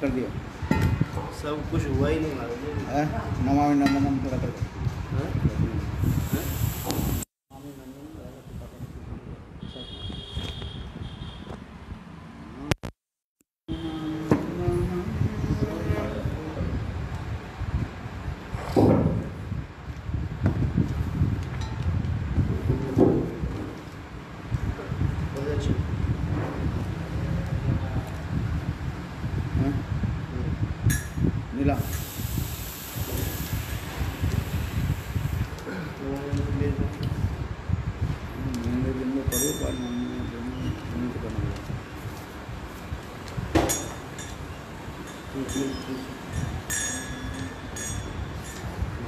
कर दिया सब कुछ हुआ ही नहीं महाराज। नमामि नंदनम थोड़ा कर नीला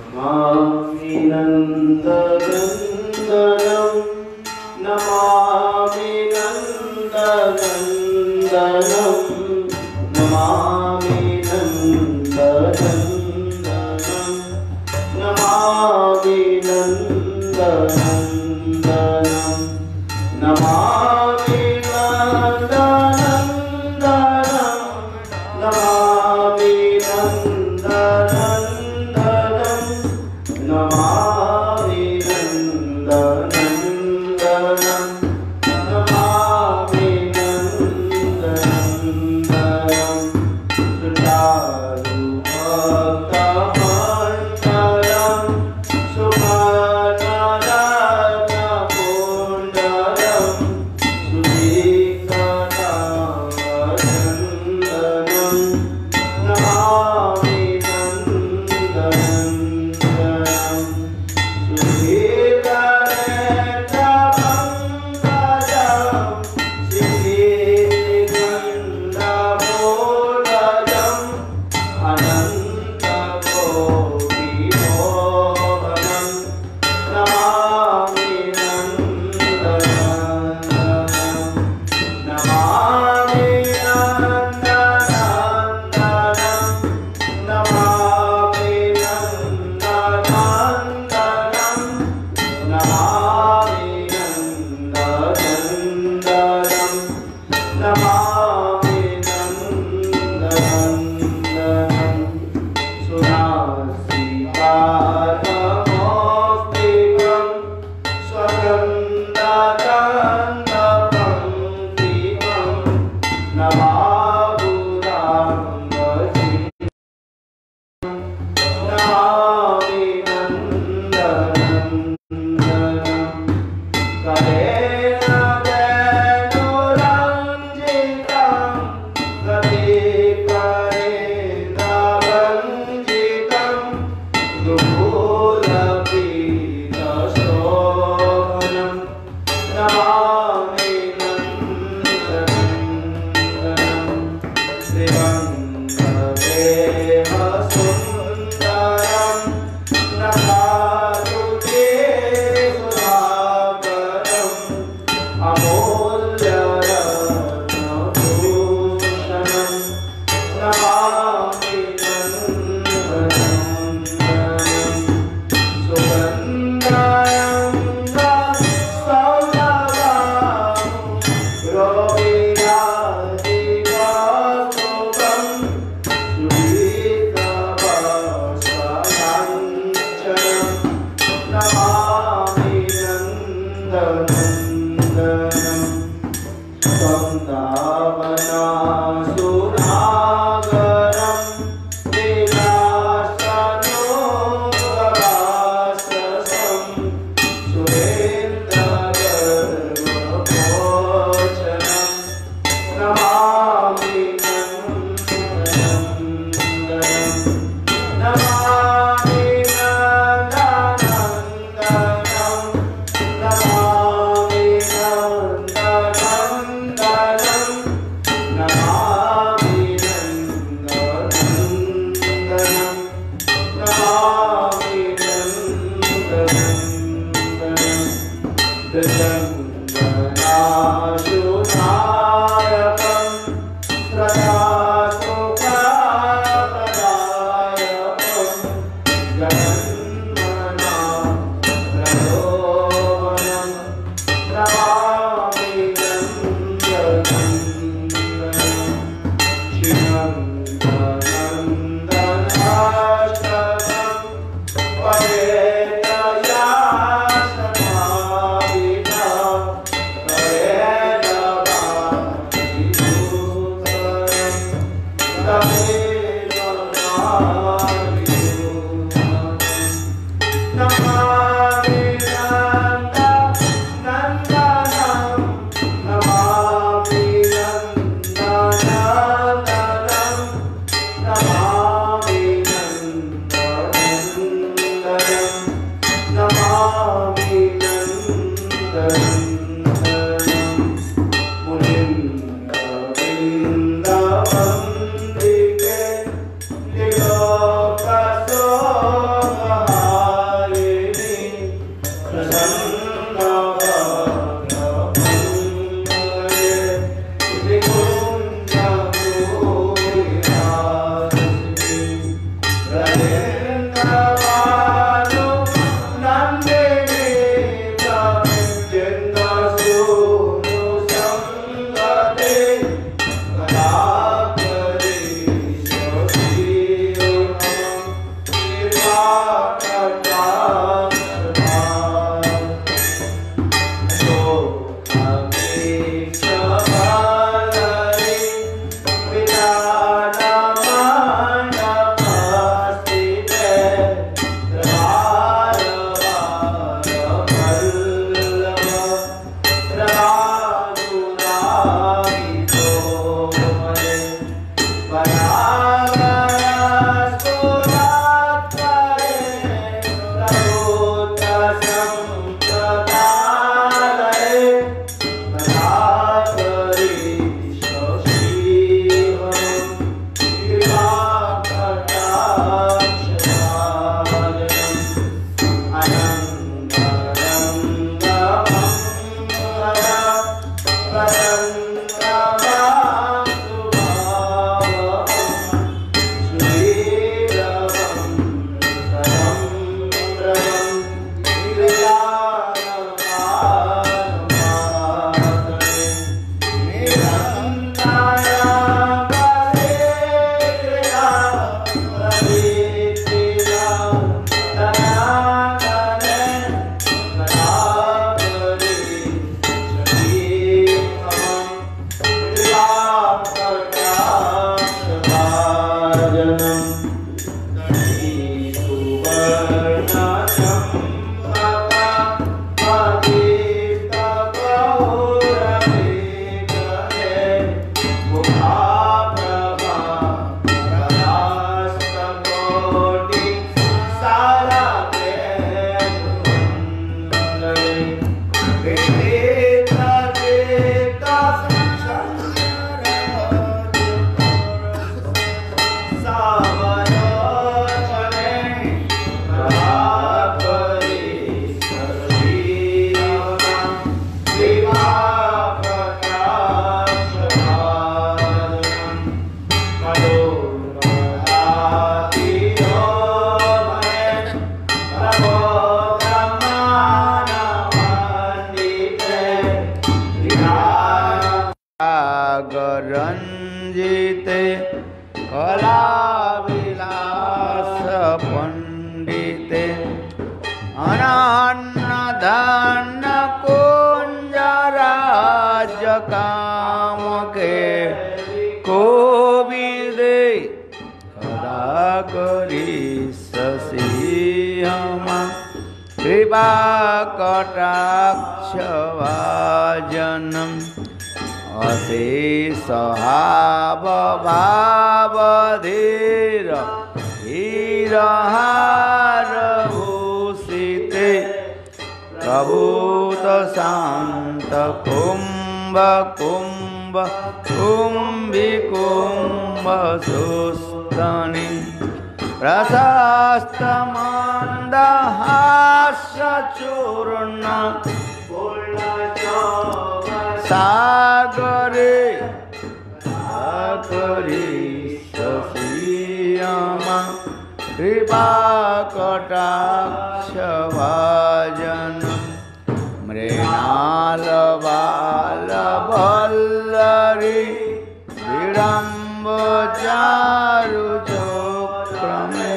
नमामि नन्दनन्दनं नमामि नन्दनन्दनं नमामि नन्दनन्दनं नमामि नन्दनन्दनं नमामि नन्दनन्दनं नमामि नन्दनन्दनं नमामि नन्दनन्दनं नमामि नन्दनन्दनं सुचारुभक्तमण्डलं सुमनरत्नकुण्डलं सुदीप्ततावचन्दनं नमामि नन्दनन्दनं सुधीर्घनेत्रपङ्कजं सिद्धिगन्धपूर्वजम् अनन्तकोटिमोहनं नमामि नन्दनन्दनं नमामि नन्दनन्दनं नमामि नन्दनन्दनं नमामि नन्दनन्दनं नमामि नन्दनन्दनं सुनासिकामौक्तिकं स्वगन्धगन्धपङ्क्तिकं नमामि नमामि नन्दनन्दनं कलेन वेणुरञ्जितं गतिकरेन्द्रभञ्जितं दुर्गुलपीतशोभनं नमामि नन्दनन्दनं श्रीवन्देहसुन्दरं नमातु ते सुधाकरम् अमूल्यरत्नभूषणं नमामि नन्दनन्दनं सुगन्धं सौरभं रोगिराजिकास्तुतं सुगीतवस्त्रकाञ्चनं नमामि नन्दनन्दनं वृन्दावनासुरागरं लीलास्तनोगवाससं सुरेन्द्रगर्भगोचरं रंजिते कला विलास पंडिते अनन्न धन कुंज राज काम के कोविदे कदा करी ससीहमा कृपा कटाक्ष भाजनम अशेष हाव भाव धीर हीरहार भूषिते प्रभूत शांत कुंभ कुंभ कुंभिकुंभ सुस्तनि प्रशस्त मंदहास्य चूर्ण सागरे सागरे ससीयमा कृपा कटाक्षभाजन मृणाल बाल वल्लरी विडम्ब चारु चक्रमे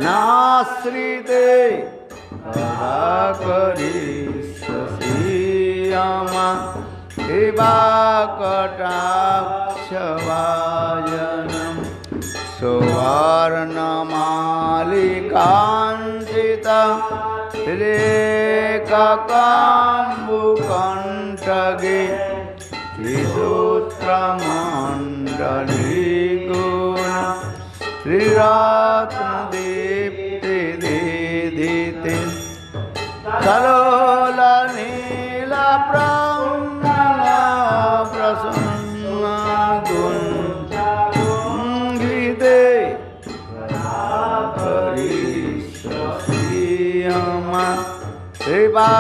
नाश्रिते करी ससीयमा कृपा कटाक्षभाजनम् सुवर्णमालिकाञ्चिता लेखकाम्बुकण्ठगे त्रिसूत्रमण्डलीगुण श्रीरत्नदीप्ति दीधिते कलोल नील प्रसन्न गुंजिते ससीयमा कृपा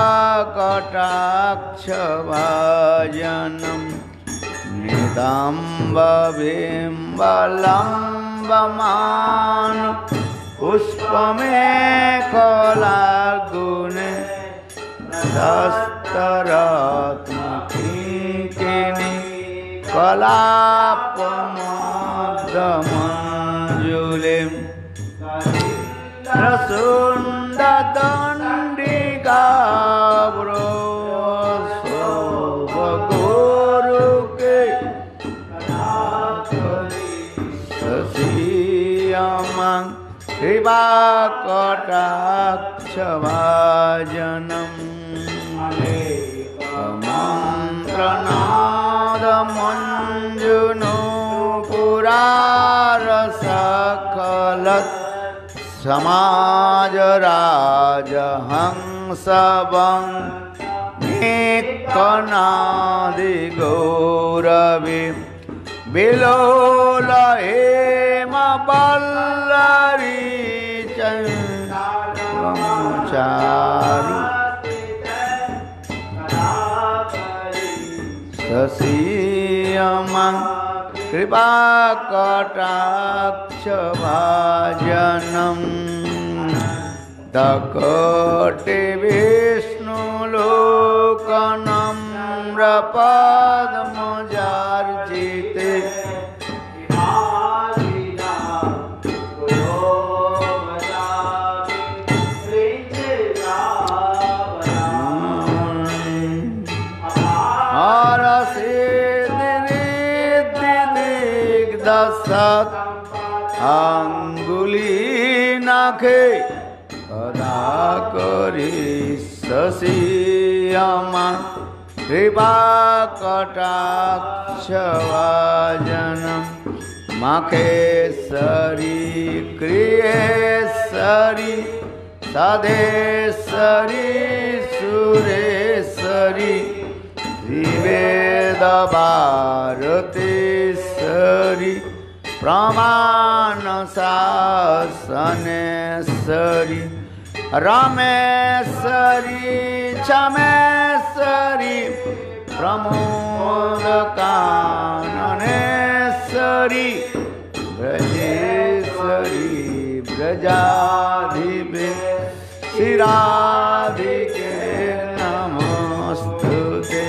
कटाक्षभाजनम् नितम्ब बिम्बलम्बमान पुष्पमेकलागुणे दस्तरत्नकिङ्किणी कलापमदमञ्जुलिं प्रसुण्डदण्डिकाब्रो शोभगोरुके ससीयमा कृपा कटाक्षभाजनम् मन्त्रनादमञ्जुनो पुरारसकलत् समाजराजहंसवं निकनादिगौरवे बिलोल हेमवल्लरी चारु ससीयमा कृपा कटाक्षभाजनम् दकटे विष्णुलोकनम्रपद्मजार्जिते दशत अंगुलीनाखे कदा करी ससीयमा कृपा कटाक्षभाजनम् मखेश्वरी क्रियेश्वरी सदेश्वरी सुरेश्वरी श्रीवेदभारतीश्वरी प्रमाणशासनेश्वरी रमेश्वरी क्षमेश्वरी प्रमोदकाननेश्वरी ब्रजेश्वरी ब्रजाधिपे श्रीराधिके नमोस्तुते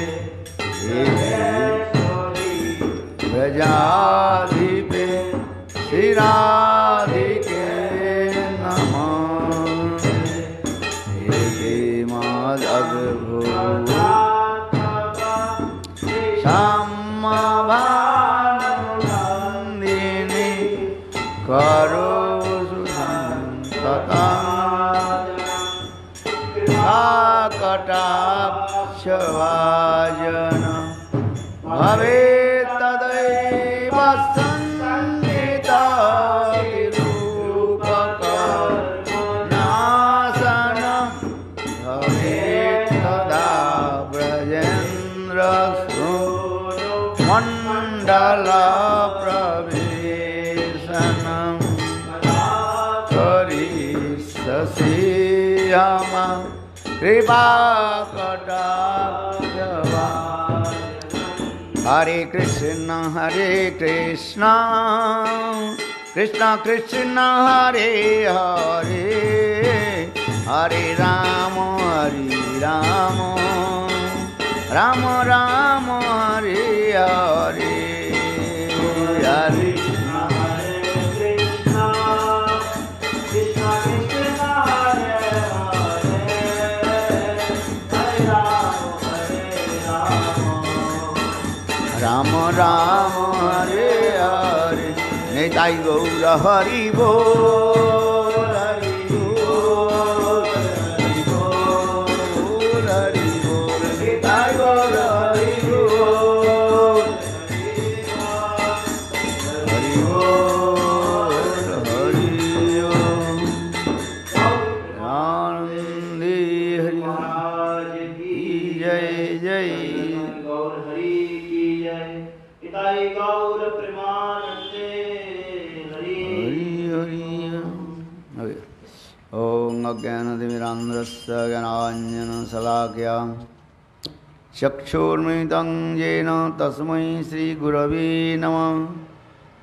ब्रजाधिपे श्रीराधिके नमः हे मदद्भुत श्यामभानुनन्दिनी करोषु सततं कटाक्षभाजन भवेत् तदैव सन्निधत्तिरूपकर्णासनं हरि ससीमा कृपा कटाक्षवा हरे कृष्ण कृष्ण कृष्ण हरे हरे हरे राम राम राम हरे हरे हरे राम राम हरे हरे निताई गौर हरि बोल हरि बोल हरि बोल हरि बोल निताई गौर हरि बोल हरि बोल हरि बोल आनंदी हरि महाराज की जय जय गौर प्रेमानंदे हरि हरि हरि ओम अज्ञानतिमिरान्ध्रस्य ज्ञानाञ्जनशलाकया चक्षुर्मिलितं येन तस्मै श्रीगुरवे नमः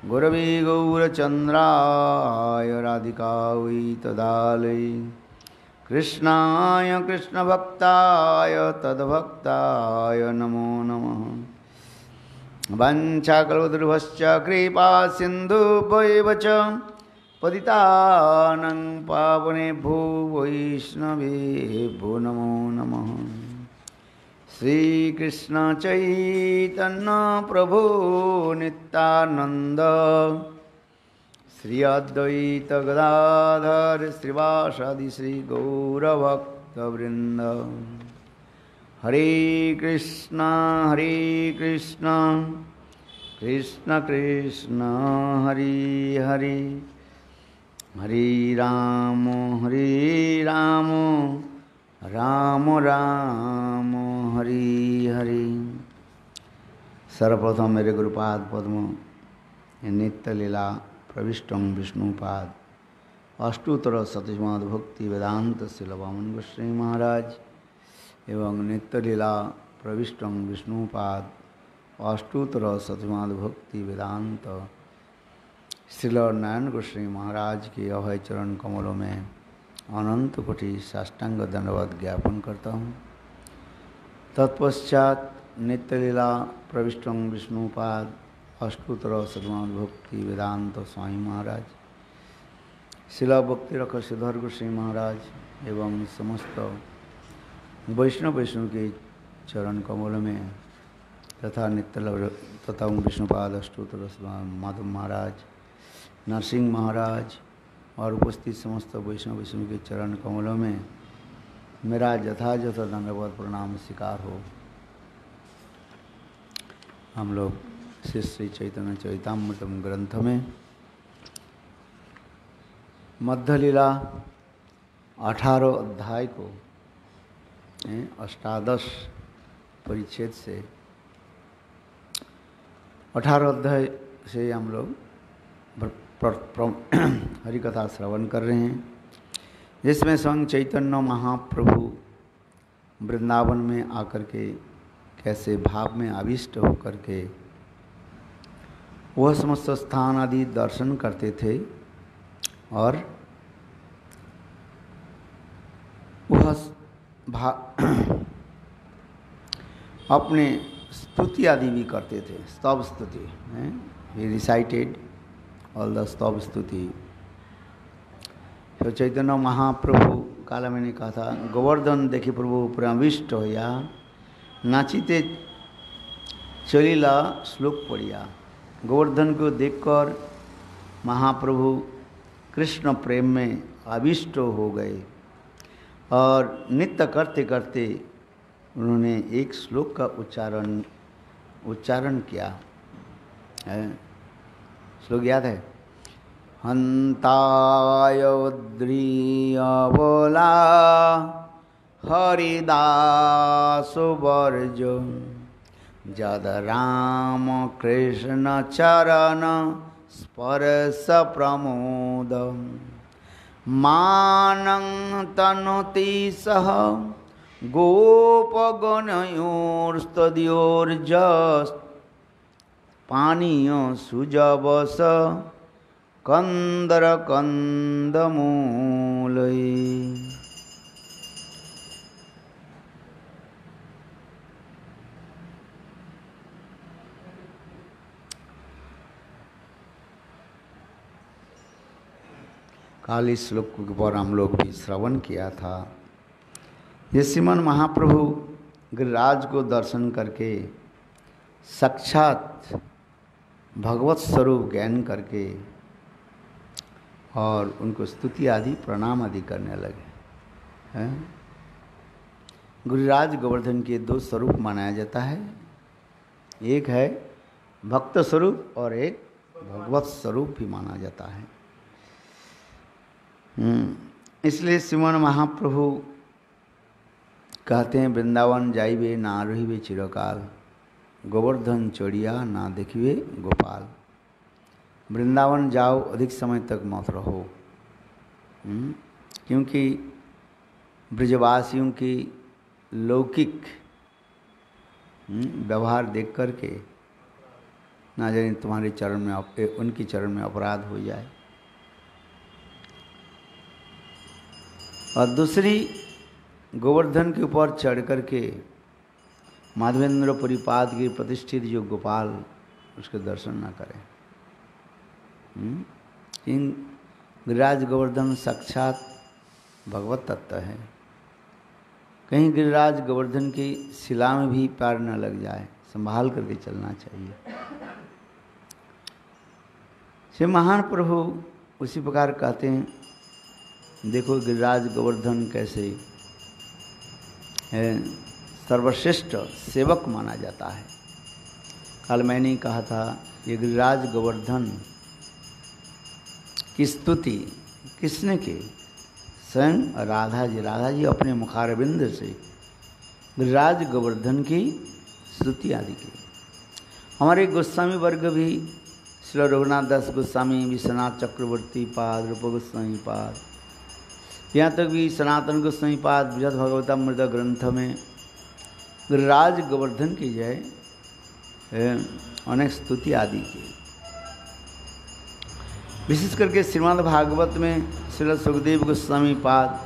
गुरवे गौरचन्द्राय राधिकायै तदालये कृष्णाय कृष्णभक्ताय तद्भक्ताय नमो नमः वंशाकल्पतरुभ्यश्च कृपा सिन्धुभ्यैव च पतितानां पावनेभ्यो वैष्णवेभ्यो नमो नमः श्रीकृष्ण चैतन्य प्रभु नित्यानंद श्री अद्वैत गदाधर श्रीवासादि श्री गौरभक्तवृंद हरे कृष्ण कृष्ण कृष्ण हरे हरे हरे राम राम राम हरे हरे। सर्वप्रथम मेरे गुरुपाद पद्म नित्य लीला प्रविष्टं विष्णुपाद अष्टोत्तर सतीशमाद भक्ति वेदांत श्रील वामन गोस्वामी महाराज एवं नित्य लीला प्रविष्टं विष्णुपाद अष्टोत्तर सतीशमाद भक्ति वेदांत श्रील नारायण गोस्वामी महाराज के अभय चरण कमलों में अनंत कोटि साष्टांग दंडवत ज्ञापन करता हूँ। तत्पश्चात नित्य लीला प्रविष्टं विष्णुपाद अष्टोत्तर सतमान भक्ति वेदांत स्वामी महाराज शिला भक्ति रख श्रीधर गोस्वामी महाराज एवं समस्त वैष्णव के चरण कमल में तथा नित्य तथा विष्णुपाद अष्टोत्तर माधव महाराज नरसिंह महाराज और उपस्थित समस्त वैष्णव के चरण कमलों में मेरा यथायथ दंडवत प्रणाम स्वीकार हो। हम लोग श्री चैतन्य चरितामृतम ग्रंथ में मध्य लीला 18 अध्याय को अष्टादश परिच्छेद से 18 अध्याय से हम लोग हरि कथा श्रवण कर रहे हैं, जिसमें स्वयं चैतन्य महाप्रभु वृंदावन में आकर के कैसे भाव में आविष्ट होकर के वह समस्त स्थान आदि दर्शन करते थे और वह अपने स्तुति आदि भी करते थे, स्तव स्तुति ही रिसाइटेड ऑल द स्तव स्तुति। तो चैतन्य महाप्रभु काला मैंने कहा था गोवर्धन देखी प्रभु प्रविष्ट होया नाचिते चलीला श्लोक पढ़िया। गोवर्धन को देखकर महाप्रभु कृष्ण प्रेम में आविष्ट हो गए और नृत्य करते करते उन्होंने एक श्लोक का उच्चारण किया है। श्लोक याद है? हंताय उद्रिय बोला हरिदास वर्ज जद राम कृष्ण चरण स्पर्श प्रमोद मानं तनोति सह गोपगणयोर्स्तद्योर्जस् पानीय सुजवस कंदर कंदमूलये। काल इस श्लोक पर हम लोग भी श्रवण किया था। ये श्रीमन महाप्रभु गिरिराज को दर्शन करके साक्षात भगवत स्वरूप ज्ञान करके और उनको स्तुति आदि प्रणाम आदि करने लगे हैं। गिरिराज गोवर्धन के दो स्वरूप मनाया जाता है, एक है भक्त स्वरूप और एक भगवत स्वरूप भी माना जाता है। इसलिए श्रीमन महाप्रभु कहते हैं वृंदावन जाइबे ना रहिबे चिरकाल, गोवर्धन चढ़िया ना देखिए गोपाल। वृंदावन जाओ अधिक समय तक मत रहो, क्योंकि ब्रजवासियों की लौकिक व्यवहार देख करके ना जाने तुम्हारे चरण में उनकी चरण में अपराध हो जाए। और दूसरी, गोवर्धन के ऊपर चढ़ करके माधवेंद्र परिपाद के प्रतिष्ठित जो गोपाल उसके दर्शन ना करें। इन गिरिराज गोवर्धन साक्षात भगवत तत्व है। कहीं गिरिराज गोवर्धन की शिला में भी पैर न लग जाए, संभाल करके चलना चाहिए। श्री महान प्रभु उसी प्रकार कहते हैं, देखो गिरिराज गोवर्धन कैसे है, सर्वश्रेष्ठ सेवक माना जाता है। कल मैंने कहा था ये गिरिराज गोवर्धन की स्तुति किसने की? स्वयं राधा जी अपने मुखारविंद से गिरिराज गोवर्धन की स्तुति आदि की। हमारे गोस्वामी वर्ग भी श्री रघुनाथ दास गोस्वामी, विश्वनाथ चक्रवर्ती पाद, रूप गोस्वामी पाद, यहाँ तक भी सनातन गोस्वामी पाद बृहद भगवतामृत ग्रंथ में गिरिराज गोवर्धन की जय अनेक स्तुति आदि की। विशेष करके श्रीमद् भागवत में श्री सुखदेव गोस्वामी पाद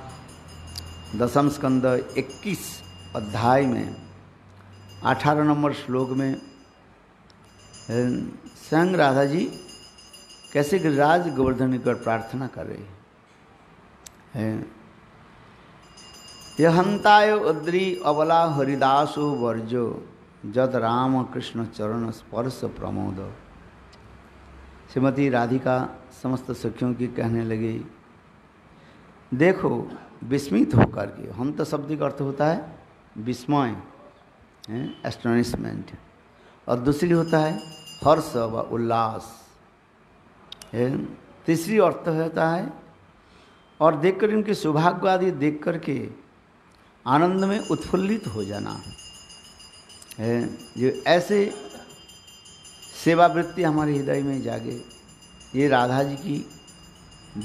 दशम स्कंद 21 अध्याय में 18 नंबर श्लोक में स्वयं राधा जी कैसे गिरिराज गोवर्धन कर प्रार्थना कर रही है। यहंताय उद्री अबला हरिदासो वर्जो जद राम कृष्ण चरण स्पर्श प्रमोद। श्रीमती राधिका समस्त सखियों की कहने लगी, देखो विस्मित होकर के, हम तो शब्द का अर्थ होता है विस्मय, एस्टोनिशमेंट, और दूसरी होता है हर्ष व उल्लास, तीसरी अर्थ होता है और देखकर उनके सौभाग्य आदि देख करके आनंद में उत्फुल्लित हो जाना है। जो ऐसे सेवावृत्ति हमारे हृदय में जागे, ये राधा जी की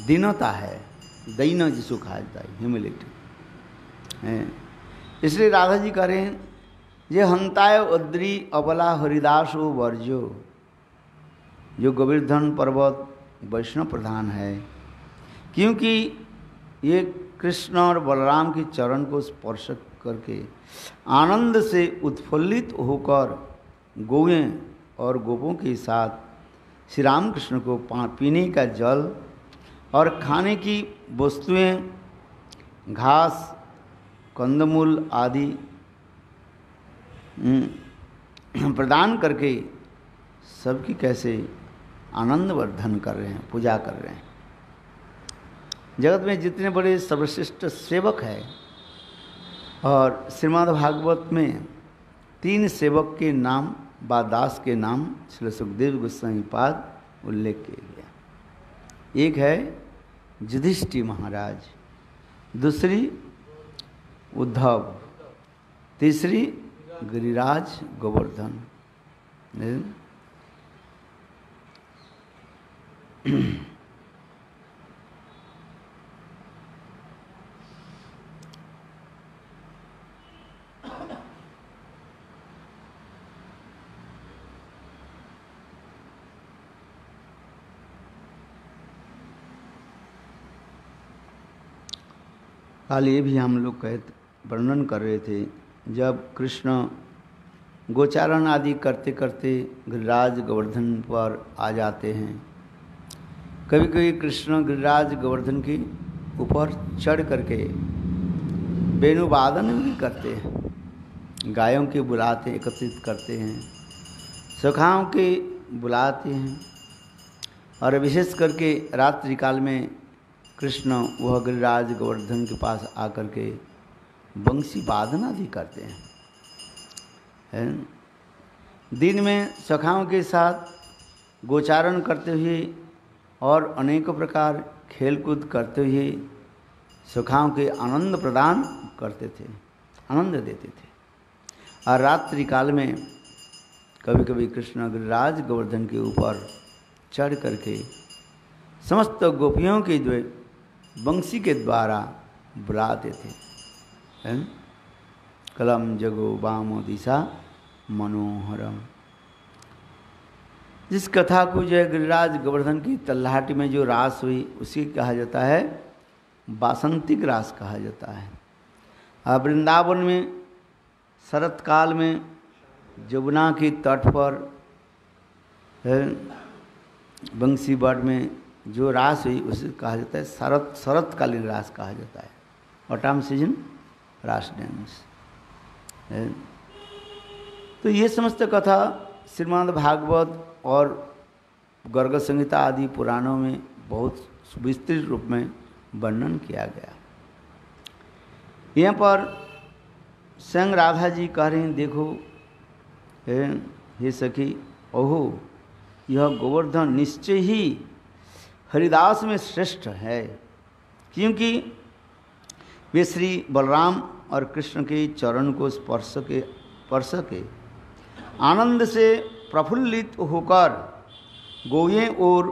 दीनता है, दैन जिसको कहा जाता है, ह्यूमिलिटी है। इसलिए राधा जी कह रहे हैं, ये हंताय उद्री अबला हरिदासो वर्जो, जो गोवर्धन पर्वत वैष्णव प्रधान है, क्योंकि ये कृष्ण और बलराम के चरण को स्पर्श करके आनंद से उत्फुल्लित होकर गोवें और गोपों के साथ श्री राम कृष्ण को पीने का जल और खाने की वस्तुएं, घास, कंदमूल आदि प्रदान करके सबकी कैसे आनंदवर्धन कर रहे हैं, पूजा कर रहे हैं। जगत में जितने बड़े सर्वश्रेष्ठ सेवक हैं, और श्रीमद् भागवत में 3 सेवक के नाम व दास के नाम श्री सुखदेव गोस्वामी पाद उल्लेख किया गया। एक है युधिष्ठिर महाराज, दूसरी उद्धव, तीसरी गिरिराज गोवर्धन। कल ये भी हम लोग वर्णन कर रहे थे, जब कृष्ण गोचारण आदि करते करते गिरिराज गोवर्धन पर आ जाते हैं। कभी कभी कृष्ण गिरिराज गोवर्धन के ऊपर चढ़ करके वेणुवादन भी करते हैं, गायों के बुलाते एकत्रित करते हैं, सखाओं के बुलाते हैं, और विशेष करके रात्रि काल में कृष्ण वह गिरिराज गोवर्धन के पास आकर के बंसी वादन आदि करते हैं। दिन में सखाओं के साथ गोचारण करते हुए और अनेकों प्रकार खेलकूद करते हुए सखाओं के आनंद प्रदान करते थे, आनंद देते थे। और रात्रि काल में कभी कभी कृष्ण गिरिराज गोवर्धन के ऊपर चढ़ करके समस्त गोपियों के जो बंसी के द्वारा बुलाते थे। कलम जगो वामो दिशा मनोहरम। जिस कथा को जो है गिरिराज गोवर्धन की तल्लाहटी में जो रास हुई उसी कहा जाता है वासंतिक रास कहा जाता है। और वृंदावन में शरत काल में जमुना के तट पर बंसी बट में जो रास हुई उसे कहा जाता है शरतकालीन रास कहा जाता है, ऑटम सीजन रास डांस। तो ये समस्त कथा श्रीमद् भागवत और गर्ग संहिता आदि पुराणों में बहुत विस्तृत रूप में वर्णन किया गया। यहाँ पर स्वयं राधा जी कह रहे हैं, देखो हे सखी, ओहो यह गोवर्धन निश्चय ही हरिदास में श्रेष्ठ है, क्योंकि वे श्री बलराम और कृष्ण के चरण को स्पर्श के आनंद से प्रफुल्लित होकर गोये और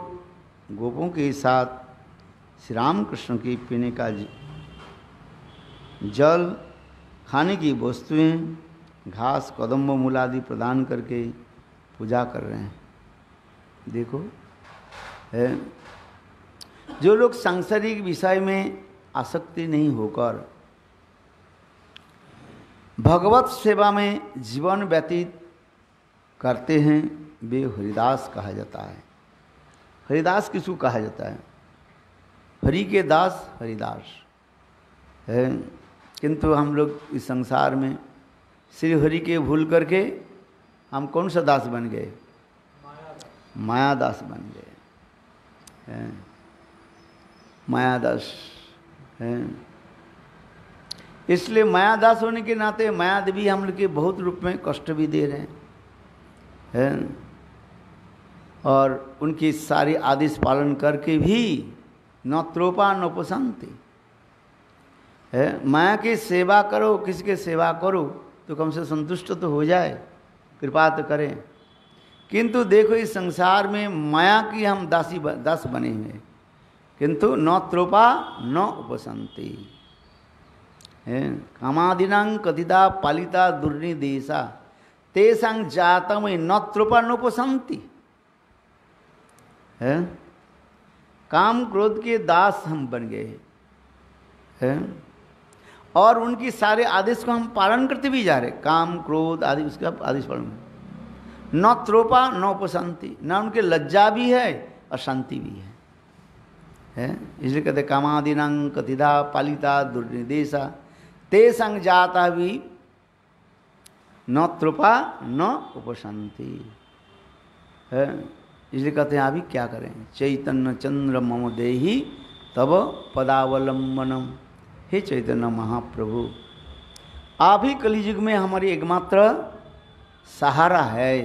गोपों के साथ श्री राम कृष्ण के पीने का जल, खाने की वस्तुएं, घास, कदम्ब, मूल आदि प्रदान करके पूजा कर रहे हैं। देखो जो लोग सांसारिक विषय में आसक्ति नहीं होकर भगवत सेवा में जीवन व्यतीत करते हैं वे हरिदास कहा जाता है। हरिदास किसको कहा जाता है? हरि के दास हरिदास है। किंतु हम लोग इस संसार में श्री हरि के भूल करके हम कौन सा दास बन गए? मायादास बन गए। मायादास है। इसलिए मायादास होने के नाते माया देवी हम लोग के बहुत रूप में कष्ट भी दे रहे हैं, और उनकी सारी आदेश पालन करके भी न त्रोपा न पोषंती है। माया की सेवा करो, किसके सेवा करो तो कम से संतुष्ट तो हो जाए, कृपा तो करें। किंतु देखो इस संसार में माया की हम दास बने हुए, किंतु न त्रोपा न उपसंति है। कामादिनां कथिता पालिता दुर्निदेशा तेषां जातम न त्रोपा न उपसंति है। काम क्रोध के दास हम बन गए हैं, और उनकी सारे आदेश को हम पालन करते भी जा रहे। काम क्रोध आदि उसका आदेश पालन, न त्रोपा न उपशांति, न उनके लज्जा भी है और शांति भी है। इसलिए कहते कामादिनां कथिता पालिता दुर्निदेशा तेषां जाता भी न त्रोपा न उपशांति है। इसलिए कहते हैं अभी क्या करें? चैतन्य चंद्र मम देहि तब पदावलंबनम। हे चैतन्य महाप्रभु, आप ही कलियुग में हमारी एकमात्र सहारा है।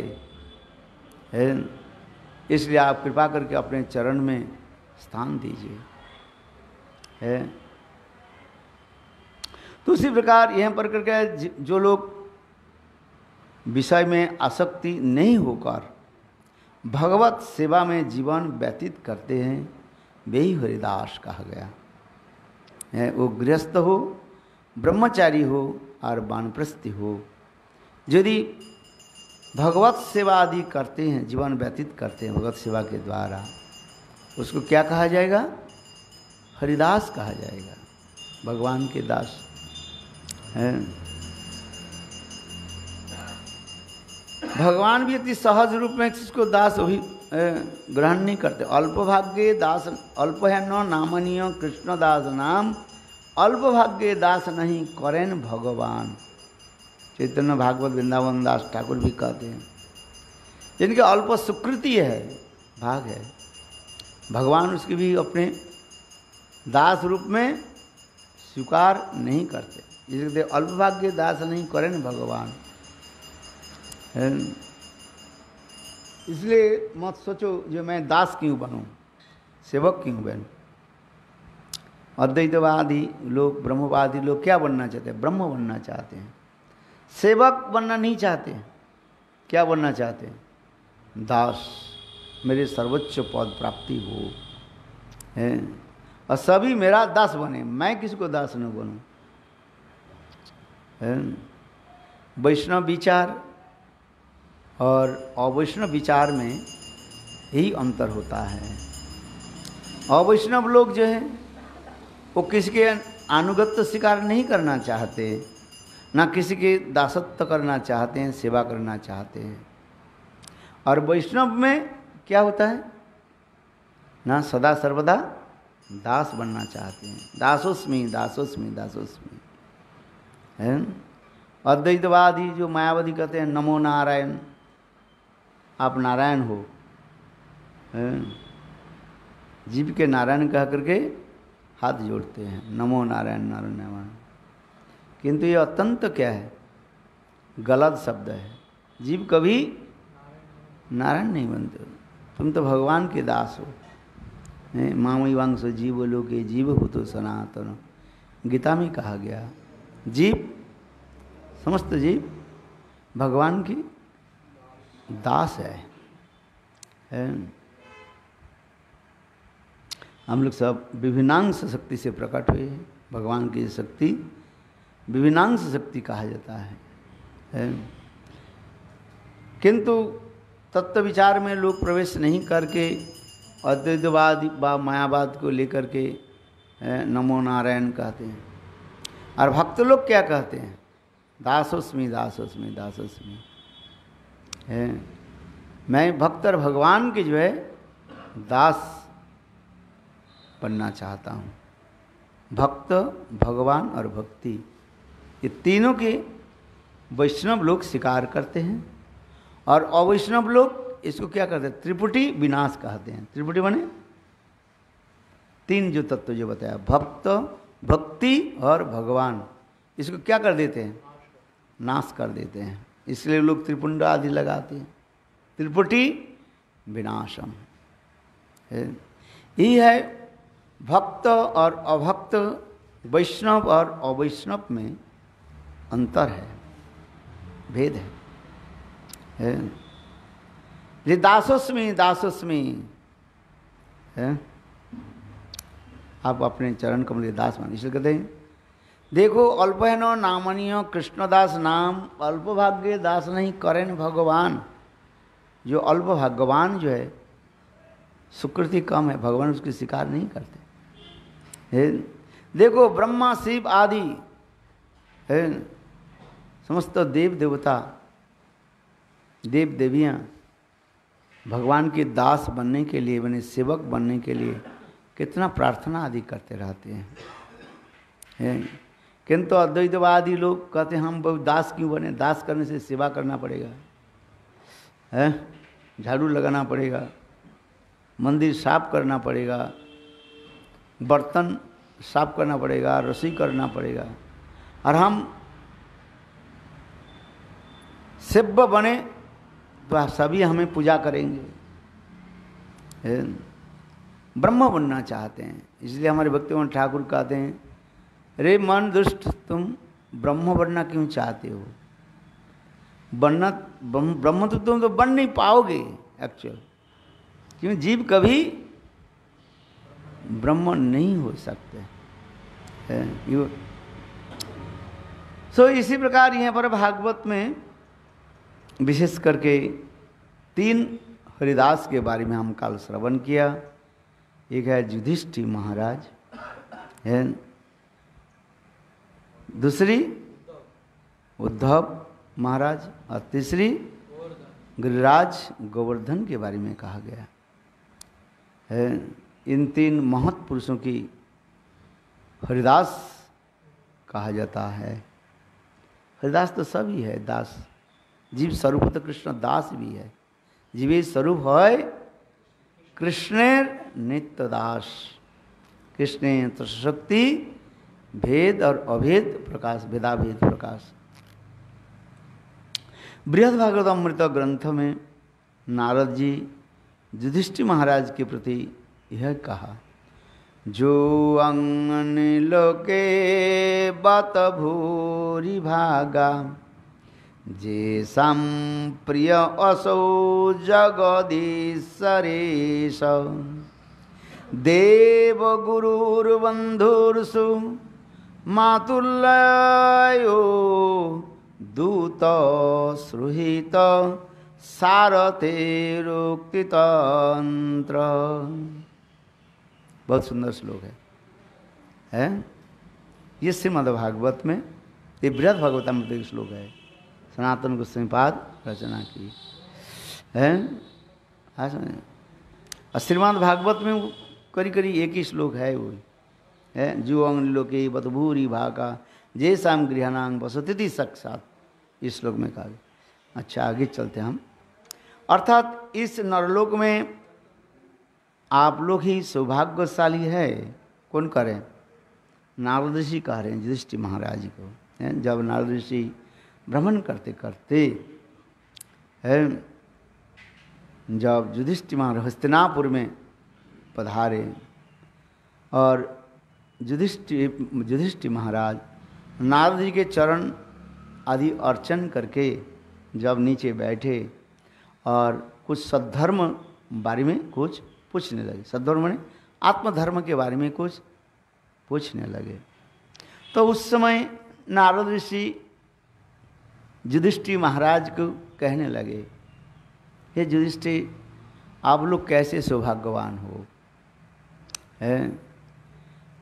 इसलिए आप कृपा करके अपने चरण में स्थान दीजिए। तो उसी प्रकार यहाँ पर करके जो लोग विषय में आसक्ति नहीं होकर भगवत सेवा में जीवन व्यतीत करते हैं वे ही हरिदास कहा गया है। वो गृहस्थ हो, ब्रह्मचारी हो और वानप्रस्थी हो, यदि भगवत सेवा आदि करते हैं, जीवन व्यतीत करते हैं भगवत सेवा के द्वारा, उसको क्या कहा जाएगा? हरिदास कहा जाएगा। भगवान के दास हैं। भगवान भी अति सहज रूप में किसको दास भी ग्रहण नहीं करते। अल्पभाग्य दास अल्प है न नामनीय कृष्ण दास नाम, अल्पभाग्य दास नहीं करें भगवान। चैतन्य भागवत वृंदावन दास ठाकुर भी कहते हैं जिनके अल्प सुकृति है, भाग है, भगवान उसकी भी अपने दास रूप में स्वीकार नहीं करते। इसलिए अल्पभाग्य दास नहीं करें भगवान। इसलिए मत सोचो जो मैं दास क्यों बनूं, सेवक क्यों बनूं। अद्वैतवादी लोग, ब्रह्मवादी लोग क्या बनना चाहते हैं? ब्रह्म बनना चाहते हैं, सेवक बनना नहीं चाहते। क्या बनना चाहते हैं? दास, मेरे सर्वोच्च पद प्राप्ति हो है और सभी मेरा दास बने, मैं किसको दास न बनूं। वैष्णव विचार और अवैष्णव विचार में ही अंतर होता है। अवैष्णव लोग जो है वो किसी के अनुगत्य स्वीकार नहीं करना चाहते, ना किसी के दासत्व करना चाहते हैं, सेवा करना चाहते हैं। और वैष्णव में क्या होता है? ना सदा सर्वदा दास बनना चाहते हैं। दासोस्मि दासोस्मि दासोस्मि है। अद्वैतवादी जो मायावादी कहते हैं नमो नारायण, आप नारायण हो, जीव के नारायण कह करके हाथ जोड़ते हैं, नमो नारायण नारायण नारायण। किंतु ये अत्यंत क्या है? गलत शब्द है। जीव कभी नारायण नहीं बनते हो, तुम तो भगवान के दास हो। मामई वांश जीव लोके जीव हो तो सनातन, गीता में कहा गया। जीव, समस्त जीव भगवान की दास है। हम लोग सब विभिन्नांश शक्ति से प्रकट हुए हैं। भगवान की शक्ति विभिन्नांश शक्ति कहा जाता है। किंतु तत्व विचार में लोग प्रवेश नहीं करके अद्वैतवाद व मायावाद को लेकर के नमो नारायण कहते हैं। और भक्त लोग क्या कहते हैं? दासोस्मि दासोस्मि दासोस्मि है। मैं भक्त और भगवान के जो है दास बनना चाहता हूँ। भक्त, भगवान और भक्ति, ये तीनों के वैष्णव लोग स्वीकार करते हैं। और अवैष्णव लोग इसको क्या करते हैं? त्रिपुटी विनाश कहते हैं। त्रिपुटी बने तीन जो तत्व जो बताया, भक्त, भक्ति और भगवान, इसको क्या कर देते हैं? नाश कर देते हैं। इसलिए लोग त्रिपुंड आदि लगाते हैं। त्रिपुटी विनाशम यही है। भक्त और अभक्त, वैष्णव और अवैष्णव में अंतर है, भेद है। ये दासोस्मि दासोस्मि है। आप अपने चरण कमल दास मान, इसलिए कहते हैं देखो अल्पहनो नामनीय कृष्णदास नाम, अल्पभाग्य दास नहीं करें भगवान। जो अल्प भगवान जो है सुकृति कम है, भगवान उसकी स्वीकार नहीं करते। देखो ब्रह्मा शिव आदि है, समस्त देव देवता देव देवियाँ भगवान के दास बनने के लिए, बने सेवक बनने के लिए कितना प्रार्थना आदि करते रहते हैं। किंतु अद्वैतवादी लोग कहते हैं हम बहुत दास क्यों बने? दास करने से सेवा करना पड़ेगा, है, झाड़ू लगाना पड़ेगा, मंदिर साफ करना पड़ेगा, बर्तन साफ करना पड़ेगा, रसोई करना पड़ेगा। और हम सेव्य बने तो सभी हमें पूजा करेंगे। ब्रह्म बनना चाहते हैं। इसलिए हमारे भक्तिमान ठाकुर कहते हैं रे मन दुष्ट, तुम ब्रह्म बनना क्यों चाहते हो? बनना ब्रह्म तो तुम तो बन नहीं पाओगे एक्चुअल, क्यों? जीव कभी ब्रह्म नहीं हो सकते। सो इसी प्रकार यहाँ पर भागवत में विशेष करके 3 हरिदास के बारे में हम कल श्रवण किया। एक है युधिष्ठिर महाराज है, दूसरी उद्धव महाराज और तीसरी गिरिराज गोवर्धन के बारे में कहा गया है। इन 3 महत् पुरुषों की हरिदास कहा जाता है। हरिदास तो सभी है, दास जीव स्वरूप तो कृष्ण दास भी है। जीवे स्वरूप है कृष्णेर नित्य दास। कृष्ण शक्ति भेद और अभेद प्रकाश, भेदाभेद प्रकाश। बृहद भागवत अमृत ग्रंथ में नारद जी युधिष्ठिर महाराज के प्रति यह कहा, जो अंगन लोके बत भूरि भागा, जेषां प्रिय असौ जगदीश्वरेश, देव गुरुर्बन्धुर्सु मातुल्यो दूत श्रुहित सारथेरोक्ति तंत्र। बहुत सुंदर श्लोक है? ये श्रीमद्भागवत में, ये बृहद भागवतामृत एक श्लोक है, सनातन गोस्वामीपाद रचना की है। और श्रीमद् भागवत में करी करी एक ही श्लोक है वो है, जो अंग लोके बतभूरि भागा जे शाम गृहणांग वसति साक्षात, इस श्लोक में कहा। अच्छा आगे चलते हम। अर्थात इस नरलोक में आप लोग ही सौभाग्यशाली है। कौन करें? नारद ऋषि कह रहे हैं युधिष्ठिर महाराज को। जब नारद ऋषि भ्रमण करते करते जब युधिष्ठिर महाराज हस्तिनापुर में पधारे और युधिष्ठिर महाराज नारद जी के चरण आदि अर्चन करके जब नीचे बैठे और कुछ सद्धर्म बारे में कुछ पूछने लगे। सद्धर्म माने आत्मधर्म के बारे में कुछ पूछने लगे। तो उस समय नारद ऋषि युधिष्ठिर महाराज को कहने लगे, हे युधिष्ठिर, आप लोग कैसे सौभाग्यवान हो।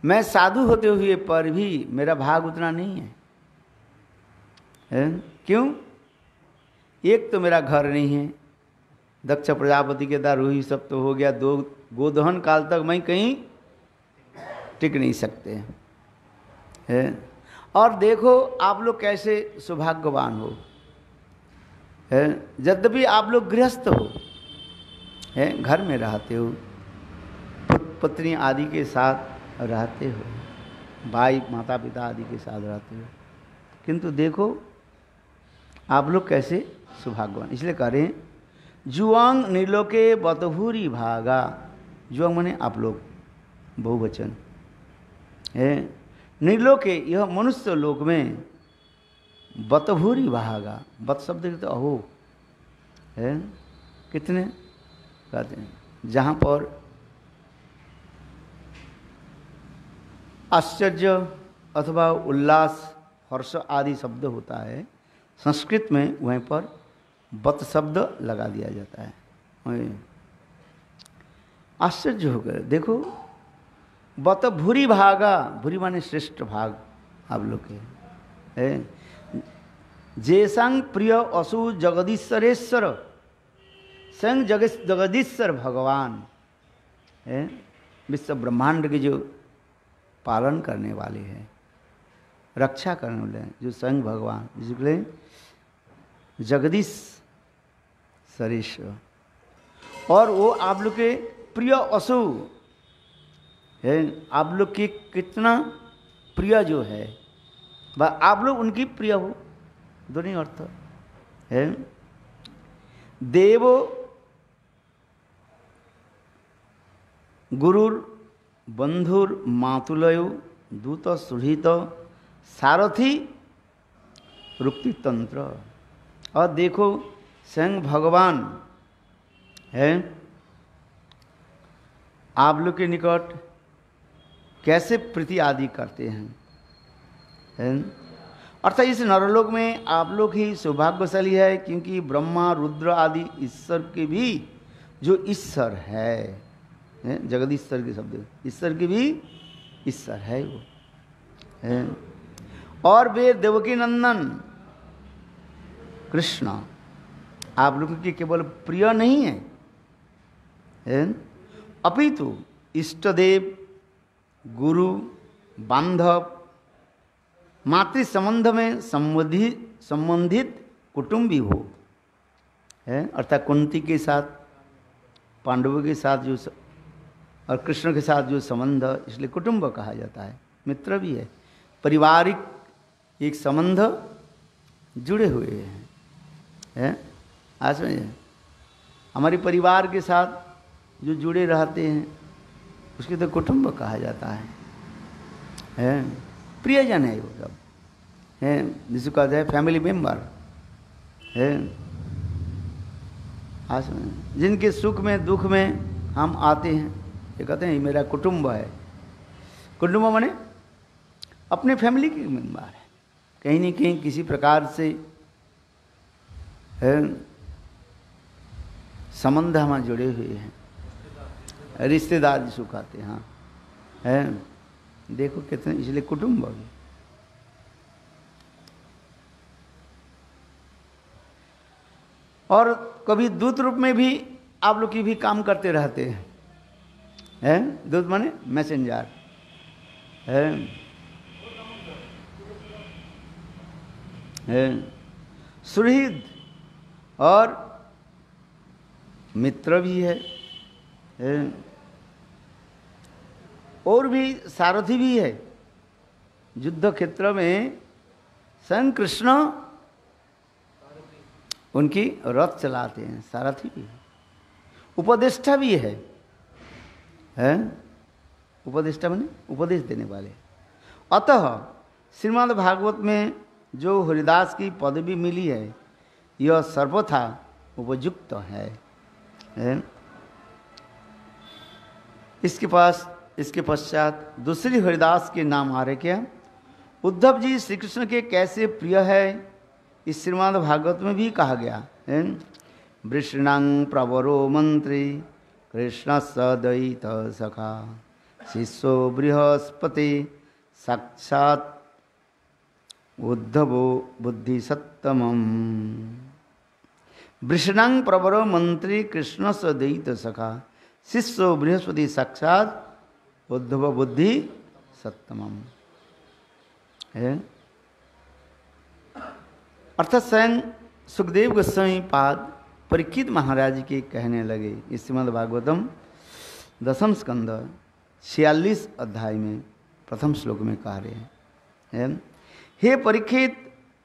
मैं साधु होते हुए पर भी मेरा भाग उतना नहीं है। क्यों? एक तो मेरा घर नहीं है, दक्ष प्रजापति के द्वारा हुई सब तो हो गया। 2 गोदहन काल तक मैं कहीं टिक नहीं सकते हैं। और देखो आप लोग कैसे सौभाग्यवान हो। यद्यपि आप लोग गृहस्थ हो, घर में रहते हो, पत्नी आदि के साथ रहते हो, भाई माता पिता आदि के साथ रहते हो, किंतु देखो आप लोग कैसे सौभाग्यवान। इसलिए कह रहे हैं जुआंग निर्लोके बतभूरि भागा। जुआंग माने आप लोग, बहुवचन है। निर्लोके यह मनुष्य लोक में बतभूरि भागा, बत शब्द तो अहो है, कितने कहते हैं, जहाँ पर आश्चर्य अथवा उल्लास हर्ष आदि शब्द होता है, संस्कृत में वहीं पर बत शब्द लगा दिया जाता है। आश्चर्य हो गए, देखो बत भूरि भागा, भूरि माने श्रेष्ठ भाग आप लोग के है। जेसंग प्रिय असु जगदीश्वरेश्वर, स्वयं जगदीश्वर भगवान है, विश्व ब्रह्मांड के जो पालन करने वाले हैं, रक्षा करने वाले हैं, जो स्वयं भगवान, जिसके जगदीश सरेश्वर, और वो आप लोग के प्रिय असु है। आप लोग के कितना प्रिय जो है, आप लोग उनकी प्रिय हो, दोनों अर्थ है। देवो गुरुर बंधुर मातुलयो दूत सुहृत सारथी रुक्ति तंत्र। और देखो स्वयं भगवान है आप लोग के निकट कैसे प्रीति आदि करते हैं। अर्थात इस नरलोक में आप लोग ही सौभाग्यशाली है, क्योंकि ब्रह्मा रुद्र आदि ईश्वर के भी जो ईश्वर है, जगदीश्वर के शब्द, ईश्वर के भी ईश्वर है वो है। और वे देवकी नंदन कृष्ण आप लोगों की केवल प्रिय नहीं है, अपितु इष्ट देव, गुरु, बांधव, मातृ संबंध में संबंधित कुटुंबी हो, है अर्थात कुंती के साथ, पांडवों के साथ जो और कृष्ण के साथ जो संबंध, इसलिए कुटुंब कहा जाता है। मित्र भी है, पारिवारिक एक संबंध जुड़े हुए हैं, है? आज में हमारे परिवार के साथ जो जुड़े रहते हैं उसके तो कुटुंब कहा जाता है? प्रियजन है वो सब, है जिसको कहते हैं फैमिली मेंबर, है आज में जिनके सुख में दुख में हम आते हैं, ये कहते हैं ये मेरा कुटुंब है। कुटुंब माने अपने फैमिली के मेंबर है, कहीं न कहीं किसी प्रकार से है संबंध हमारे जुड़े हुए हैं, रिश्तेदार जिसको कहते हैं, हाँ है। देखो कितने, इसलिए कुटुंब भी। और कभी दूत रूप में भी आप लोग की भी काम करते रहते हैं, दूत माने मैसेंजर, है सुहृद और मित्र भी है, और भी सारथी भी है। युद्ध क्षेत्र में स्वयं कृष्ण उनकी रथ चलाते हैं, सारथी भी है, उपदेष्टा भी है, उपदेष्टा माने उपदेश देने वाले। अतः श्रीमद् भागवत में जो हरिदास की पदवी मिली है यह सर्वथा उपयुक्त है। इसके पश्चात दूसरी हरिदास के नाम आ रहे क्या? उद्धव जी श्री कृष्ण के कैसे प्रिय है इस श्रीमद् भागवत में भी कहा गया है। वृषणांग प्रवरो मंत्री कृष्ण सदयित सखा शिष्यो बृहस्पति साक्षात उद्धवो बुद्धि सत्तमम। वृषणांग प्रवरो मंत्री कृष्ण सदयित सखा शिष्यो बृहस्पति साक्षात उद्धव बुद्धि सत्तमम है। अर्थात स्वयं सुखदेव गोस्वामी पाद परीक्षित महाराज के कहने लगे इस श्रीमद् भागवतम 10 स्कंद 46 अध्याय में प्रथम श्लोक में कह रहे हैं, हे परीक्षित,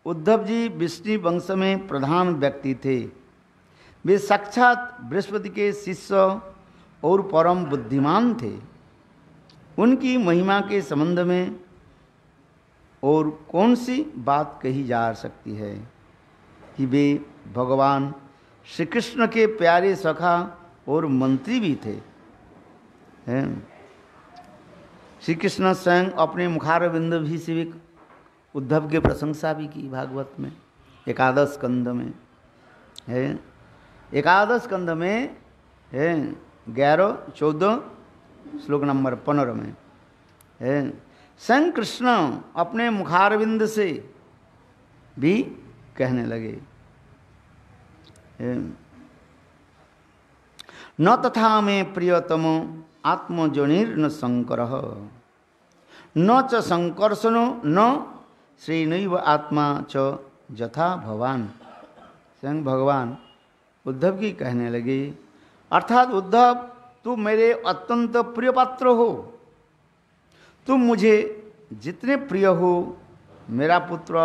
उद्धव जी विष्णु वंश में प्रधान व्यक्ति थे। वे साक्षात बृहस्पति के शिष्य और परम बुद्धिमान थे। उनकी महिमा के संबंध में और कौन सी बात कही जा सकती है कि वे भगवान श्री कृष्ण के प्यारे सखा और मंत्री भी थे। श्री कृष्ण स्वयं अपने मुखारविंद भी से उद्धव की प्रशंसा भी की भागवत में, एकादश स्कंद में है। एकादश स्कंद में है 11-14 श्लोक नंबर 15 में है। स्वयं कृष्ण अपने मुखारविंद से भी कहने लगे, न तथा में प्रियतम आत्मजनिर्न शंकर न च संकर्षणो न श्रीनैव आत्मा च यथा भवान। स्वयं भगवान उद्धव की कहने लगे, अर्थात उद्धव तू मेरे अत्यंत प्रिय पात्र हो, तुम मुझे जितने प्रिय हो, मेरा पुत्र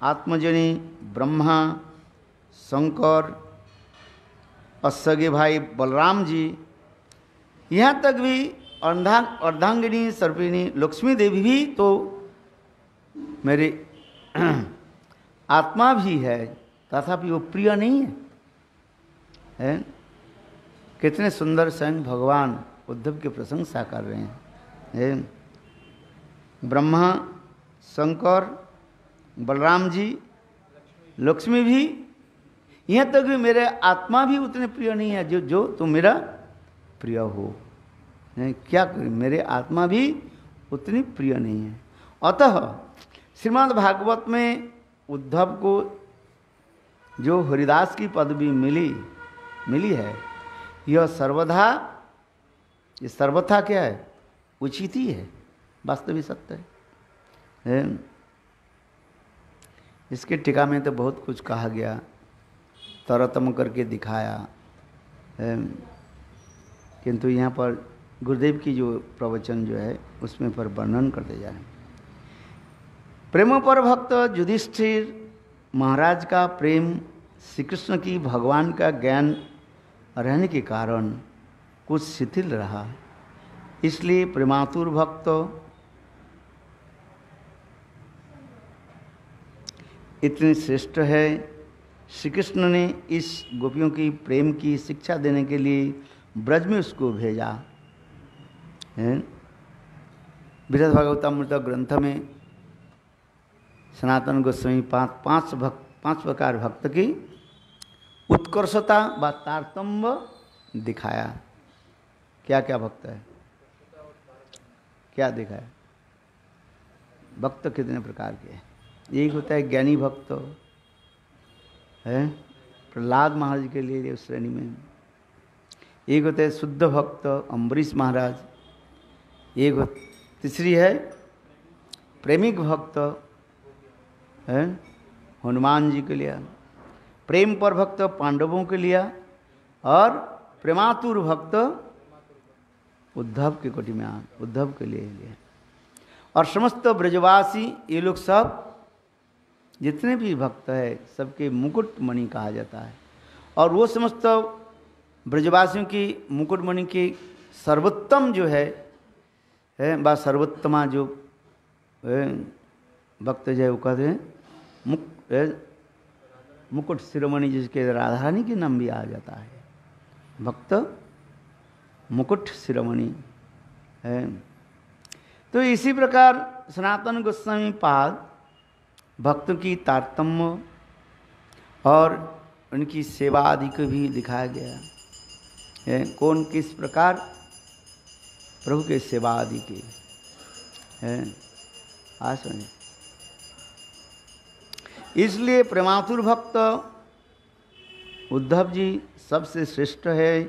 आत्मजनी ब्रह्मा, शंकर, सगे भाई बलराम जी, यहाँ तक भी अर्धांगिनी सर्पिणी लक्ष्मी देवी भी तो मेरे आत्मा भी है, तथापि वो प्रिय नहीं है। कितने सुंदर स्वयं भगवान उद्धव की प्रशंसा कर रहे हैं। ब्रह्मा, शंकर, बलराम जी, लक्ष्मी भी, यहाँ तक भी मेरे आत्मा भी उतने प्रिय नहीं है जो तुम मेरा प्रिय हो। क्या करें, मेरे आत्मा भी उतनी प्रिय नहीं है। अतः श्रीमद् भागवत में उद्धव को जो हरिदास की पदवी मिली है, यह सर्वथा क्या है, उचित ही है, वास्तविक सत्य है। इसके टीका में तो बहुत कुछ कहा गया, तरतम करके दिखाया, किंतु यहाँ पर गुरुदेव की जो प्रवचन जो है उसमें पर वर्णन करते जा रहे हैं। प्रेम पर भक्त युधिष्ठिर महाराज का प्रेम श्री कृष्ण की भगवान का ज्ञान रहने के कारण कुछ शिथिल रहा, इसलिए प्रेमातुर भक्त इतने श्रेष्ठ है। श्री कृष्ण ने इस गोपियों की प्रेम की शिक्षा देने के लिए ब्रज में उसको भेजा है। बृहद भागवतामृत ग्रंथ में सनातन गोस्वामी पांच प्रकार भक्त की उत्कर्षता व तारतम्य दिखाया। क्या क्या भक्त है, क्या दिखाया? भक्त कितने प्रकार के हैं? एक होता है ज्ञानी भक्त है, प्रहलाद महाराज के लिए उस श्रेणी में। एक होता है शुद्ध भक्त, अम्बरीश महाराज। एक तीसरी है प्रेमिक भक्त है, हनुमान जी के लिए। प्रेम पर भक्त पांडवों के लिए, और प्रेमातुर भक्त उद्धव के कोटि में उद्धव के लिए। और समस्त ब्रजवासी ये लोग सब जितने भी भक्त है सबके मुकुटमणि कहा जाता है। और वो समस्त ब्रजवासियों की मुकुटमणि की सर्वोत्तम जो है व सर्वोत्तमा जो भक्त जो है वो कहते हैं मुकुट शिरोमणि, जिसके राधा रानी के नाम भी आ जाता है, भक्त मुकुट शिरोमणि है। तो इसी प्रकार सनातन गोस्वामी पाद भक्तों की तारतम्य और उनकी सेवा आदि को भी दिखाया गया है। कौन किस प्रकार प्रभु के सेवा आदि की है। सुनिए, इसलिए प्रेमातुर भक्त उद्धव जी सबसे श्रेष्ठ है।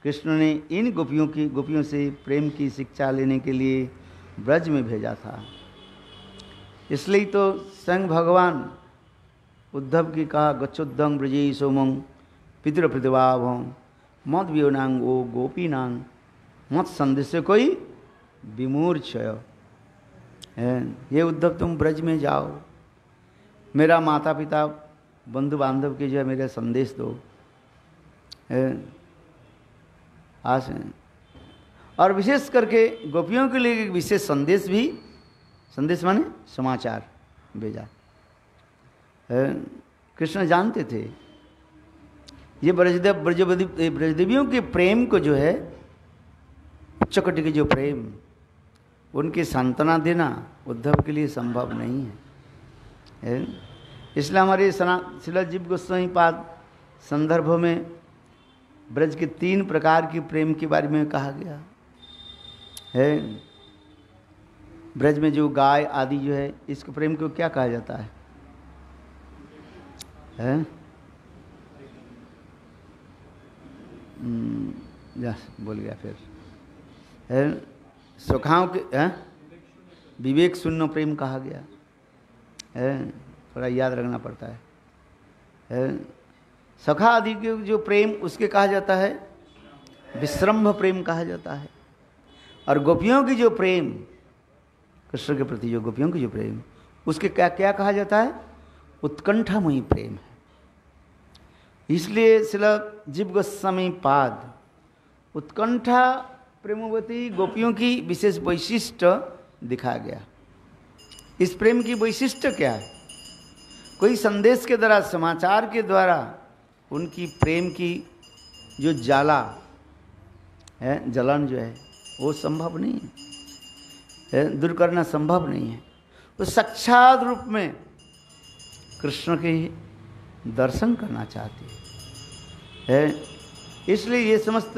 कृष्ण ने इन गोपियों से प्रेम की शिक्षा लेने के लिए ब्रज में भेजा था। इसलिए तो स्वयं भगवान उद्धव की कहा, गच्छोद्धं ब्रजे सोमं पितृप्रतिभावं मद व्योनांग ओ गोपीनांग मत संदेश कोई विमूर्छय है। ये उद्धव तुम ब्रज में जाओ, मेरा माता पिता बंधु बांधव के जो है मेरा संदेश दो आस। और विशेष करके गोपियों के लिए एक विशेष संदेश भी, संदेश माने समाचार भेजा। कृष्ण जानते थे ये ब्रजदेवियों के प्रेम को जो है, उच्च कोटि के जो प्रेम, उनकी सांत्वना देना उद्धव के लिए संभव नहीं है। इसलिए हमारे श्रील जीव गोस्वामी पाद संदर्भ में ब्रज के 3 प्रकार की प्रेम के बारे में कहा गया है। ब्रज में जो गाय आदि जो है, इसके प्रेम को क्या कहा जाता है? बोल गया फिर सुखाओं के विवेक शून्य प्रेम कहा गया है। थोड़ा याद रखना पड़ता है। सखा आदि के जो प्रेम उसके कहा जाता है विश्रम्भ प्रेम कहा जाता है। और गोपियों की जो प्रेम, कृष्ण के प्रति जो गोपियों की जो प्रेम, उसके क्या क्या कहा जाता है? उत्कंठामयी प्रेम है। इसलिए श्रील जीव गोस्वामी पाद उत्कंठा प्रेमवती गोपियों की विशेष वैशिष्ट दिखाया गया। इस प्रेम की वैशिष्ट क्या है? कोई संदेश के द्वारा, समाचार के द्वारा उनकी प्रेम की जो ज्वाला है, जलन जो है, वो संभव नहीं है, दूर करना संभव नहीं है। वो साक्षात रूप में कृष्ण के दर्शन करना चाहती है। इसलिए ये समस्त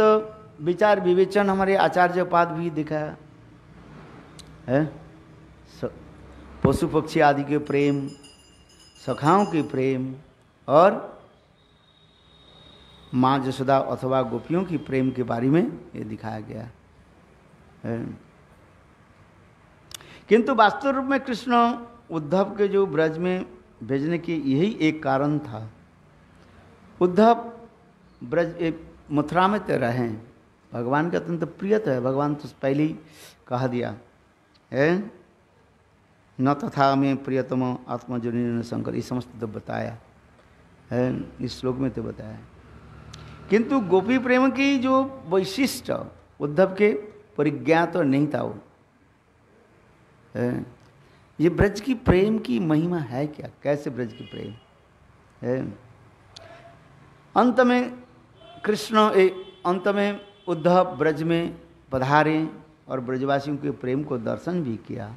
विचार विवेचन हमारे आचार्य पाद भी दिखाया है। पशु पक्षी आदि के प्रेम, सखाओं के प्रेम और माँ यशोदा अथवा गोपियों की प्रेम के बारे में ये दिखाया गया है। किंतु वास्तव रूप में कृष्ण उद्धव के जो ब्रज में भेजने की यही एक कारण था। उद्धव ब्रज मथुरा में तो रहें, भगवान का अत्यंत प्रिय है। भगवान तो पहले ही कहा दिया है, न तथा में प्रियतम आत्मजन शंकर, ये समस्त तो बताया है, इस श्लोक में तो बताया। किंतु गोपी प्रेम की जो वैशिष्ट उद्धव के परिज्ञात तो नहीं था वो है। ये ब्रज की प्रेम की महिमा है क्या, कैसे ब्रज की प्रेम है। अंत में कृष्ण अंत में उद्धव ब्रज में पधारे और ब्रजवासियों के प्रेम को दर्शन भी किया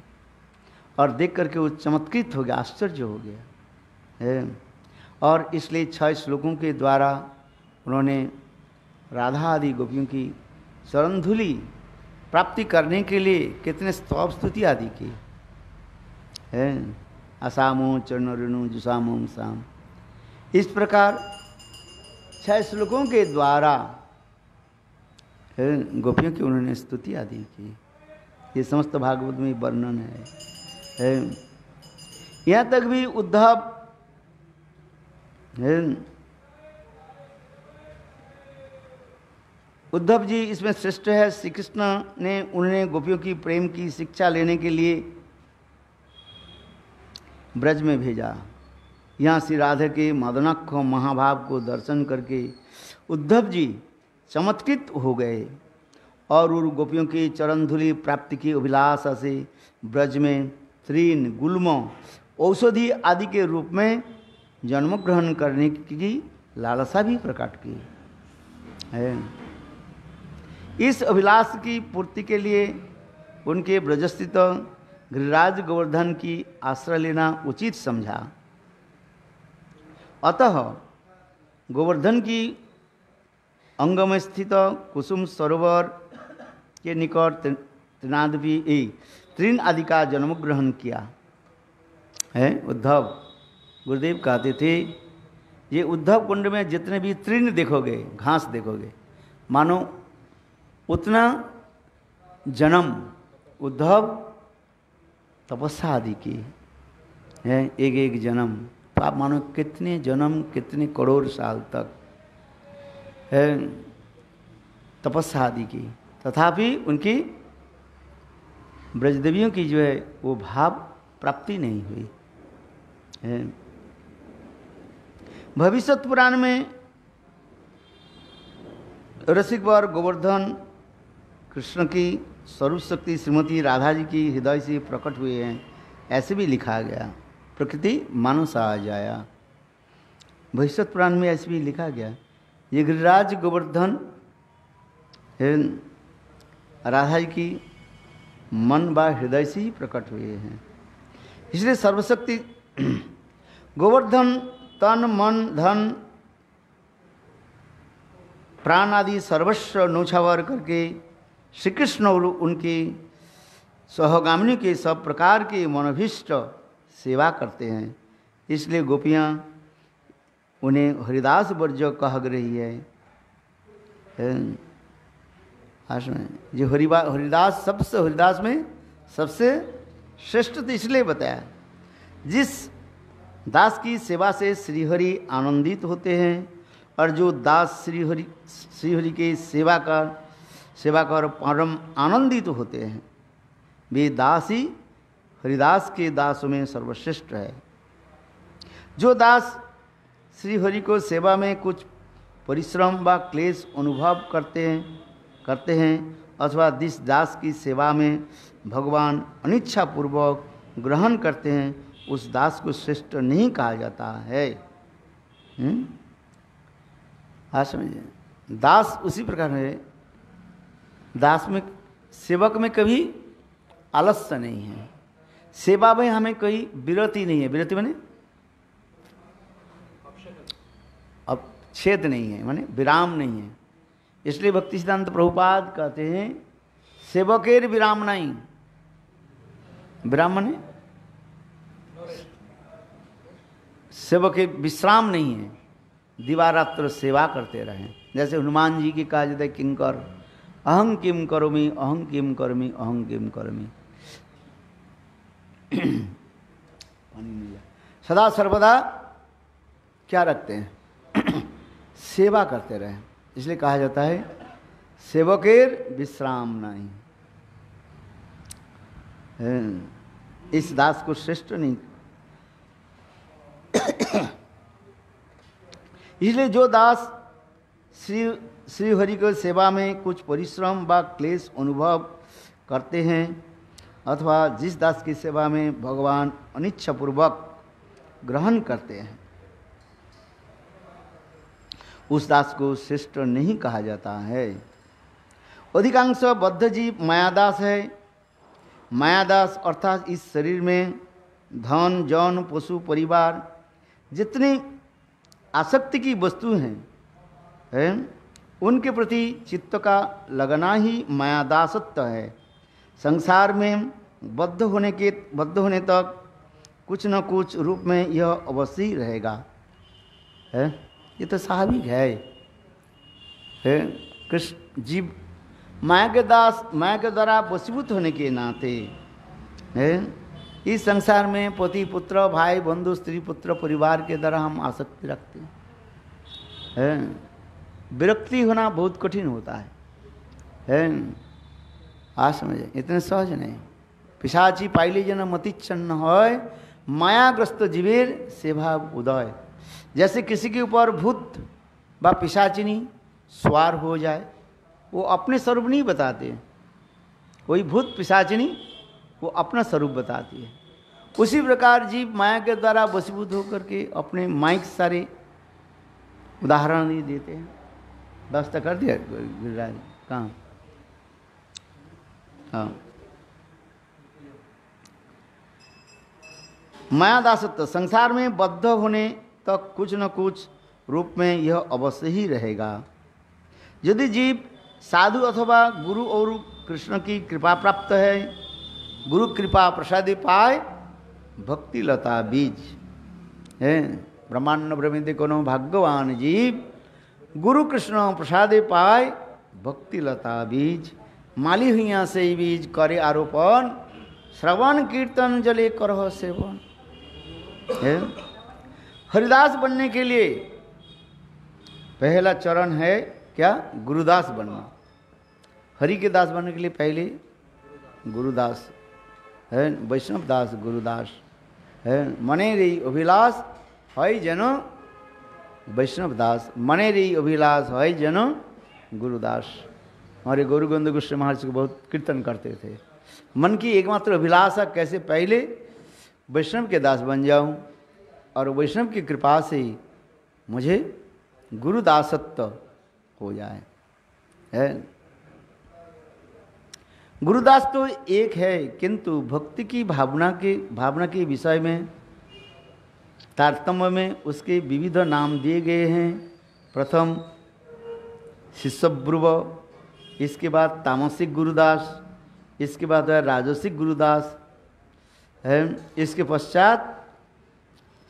और देख करके वो चमत्कृत हो गया, आश्चर्य हो गया है। और इसलिए 6 श्लोकों के द्वारा उन्होंने राधा आदि गोपियों की चरणधूलि प्राप्ति करने के लिए कितने स्तव स्तुति आदि की है। असामो चरण रेणु जुसामो साम, इस प्रकार 6 श्लोकों के द्वारा गोपियों की उन्होंने स्तुति आदि की। ये समस्त भागवत में वर्णन है। यहाँ तक भी उद्धव उद्धव जी इसमें श्रेष्ठ है। श्री कृष्ण ने उन्हें गोपियों की प्रेम की शिक्षा लेने के लिए ब्रज में भेजा। यहाँ श्री राधे के मदनाक्ष महाभाव को दर्शन करके उद्धव जी चमत्कृत हो गए और उन गोपियों की चरणधूलि प्राप्ति की अभिलाषा से ब्रज में तृण गुल्म औषधि आदि के रूप में जन्म ग्रहण करने की लालसा भी प्रकट की है। इस अभिलाष की पूर्ति के लिए उनके ब्रजस्थित गिरिराज गोवर्धन की आश्रय लेना उचित समझा। अतः गोवर्धन की अंग में स्थित कुसुम सरोवर के निकट तृणादि तृण आदि का जन्म ग्रहण किया है। उद्धव गुरुदेव कहते थे, ये उद्धव कुंड में जितने भी तृण देखोगे, घास देखोगे, मानो उतना जन्म उद्धव तपस्या आदि की है। एक एक जन्म तो आप मानो कितने जन्म, कितने करोड़ साल तक है तपस्या आदि की, तथापि उनकी ब्रजदेवियों की जो है वो भाव प्राप्ति नहीं हुई है। भविष्यत पुराण में रसिकवर गोवर्धन कृष्ण की स्वरूप शक्ति श्रीमती राधा जी की हृदय से प्रकट हुए हैं, ऐसे भी लिखा गया। प्रकृति मानव सा आ जाया, भविष्यत पुराण में ऐसे भी लिखा गया। ये गिरिराज गोवर्धन राधा जी की मन व हृदय से ही प्रकट हुए हैं। इसलिए सर्वशक्ति गोवर्धन तन मन धन प्राण आदि सर्वस्व न्योछावर करके श्री कृष्ण और उनके सहगामिनी के सब प्रकार के मनोभीष्ट सेवा करते हैं। इसलिए गोपियाँ उन्हें हरिदास वर्ज्य कह रही है। जो हरिदास हरिदास में सबसे श्रेष्ठ तो इसलिए बताया, जिस दास की सेवा से श्रीहरि आनंदित होते हैं और जो दास श्रीहरि के सेवा कर परम आनंदित होते हैं, वे दास ही हरिदास के दासों में सर्वश्रेष्ठ है। जो दास श्रीहरि को सेवा में कुछ परिश्रम व क्लेश अनुभव करते हैं अथवा जिस दास की सेवा में भगवान अनिच्छा पूर्वक ग्रहण करते हैं, उस दास को श्रेष्ठ नहीं कहा जाता है। हाँ समझिए, दास उसी प्रकार है। दास में सेवक में कभी आलस्य नहीं है, सेवा में हमें कोई विरति नहीं है। विरति माने अब छेद नहीं है, माने विराम नहीं है। इसलिए भक्ति सिद्धांत प्रभुपाद कहते हैं सेवकेर विराम नहीं। विराम माने सेवक के विश्राम नहीं है, दिवारात्र सेवा करते रहें। जैसे हनुमान जी की कहा जाता है किंकर अहं किम करोमि अहं किम करोमि अहं किम करोमि। सदा सर्वदा क्या रखते हैं? सेवा करते रहें। इसलिए कहा जाता है सेवकेर विश्राम नहीं। इस दास को श्रेष्ठ नहीं। इसलिए जो दास श्री हरि की सेवा में कुछ परिश्रम व क्लेश अनुभव करते हैं, अथवा जिस दास की सेवा में भगवान अनिच्छापूर्वक ग्रहण करते हैं, उस दास को श्रेष्ठ नहीं कहा जाता है। अधिकांश बद्ध जीव मायादास है। मायादास अर्थात इस शरीर में धन जन पशु परिवार जितनी आसक्ति की वस्तु हैं उनके प्रति चित्त का लगना ही मायादासत्व है। संसार में बद्ध होने तक कुछ न कुछ रूप में यह अवश्य ही रहेगा। है ये तो स्वाभाविक है। कृष्ण जीव माया के दास, माया के द्वारा वशीभूत होने के नाते है इस संसार में पति पुत्र भाई बंधु स्त्री पुत्र परिवार के द्वारा हम आसक्ति रखते हैं। विरक्ति होना बहुत कठिन होता है। आज समझे, इतने सहज नहीं। पिशाची पाइली जन मतिच्छन्न होय मायाग्रस्त जीवेर सेवा उदय। जैसे किसी के ऊपर भूत व पिशाचिनी सवार हो जाए, वो अपने स्वरूप नहीं बताते। कोई भूत पिशाचिनी वो अपना स्वरूप बताती है। उसी प्रकार जीव माया के द्वारा वशीभूत होकर के अपने माइक सारे उदाहरण नहीं देते हैं। व्यवस्था कर दिया गिरिराज कहाँ? हाँ, मायादासत्व संसार में बद्ध होने तक कुछ न कुछ रूप में यह अवश्य ही रहेगा। यदि जीव साधु अथवा गुरु और कृष्ण की कृपा प्राप्त है, गुरु कृपा प्रसादे पाए भक्ति लता बीज है। ब्रह्मांड ब्रह्मिंदे कोनो भाग्यवान जीव गुरु कृष्ण प्रसादे पाए भक्ति लता बीज। माली हुआ से बीज करे आरोपण श्रवण कीर्तन जले करह सेवन। हरिदास बनने के लिए पहला चरण है क्या? गुरुदास बनना। हरि के दास बनने के लिए पहले गुरुदास है, वैष्णव दास गुरुदास है। मने रे अभिलाष है जन वैष्णव दास, मने रे अभिलाष है जन गुरुदास। हमारे गुरु गोविंद गोस्वामी महाराज को बहुत कीर्तन करते थे। मन की एकमात्र अभिलाषा कैसे पहले वैष्णव के दास बन जाऊं और वैष्णव की कृपा से मुझे गुरुदासत्व हो जाए। है गुरुदास तो एक है, किंतु भक्ति की भावना के विषय में तारतम्य में उसके विविध नाम दिए गए हैं। प्रथम शिष्यब्रुव, इसके बाद तामसिक गुरुदास, इसके बाद राजसिक गुरुदास है, इसके पश्चात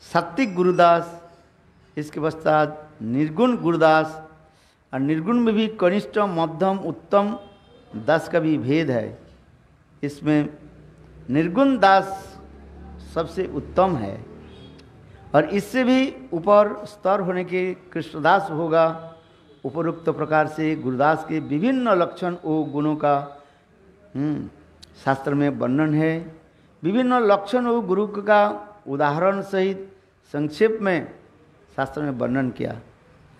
सात्विक गुरुदास, इसके पश्चात निर्गुण गुरुदास। और निर्गुण में भी कनिष्ठ मध्यम उत्तम दास का भी भेद है। इसमें निर्गुण दास सबसे उत्तम है और इससे भी ऊपर स्तर होने के कृष्णदास होगा। उपरोक्त प्रकार से गुरुदास के विभिन्न लक्षण और गुणों का शास्त्र में वर्णन है। विभिन्न लक्षण और गुरु का उदाहरण सहित संक्षेप में शास्त्र में वर्णन किया।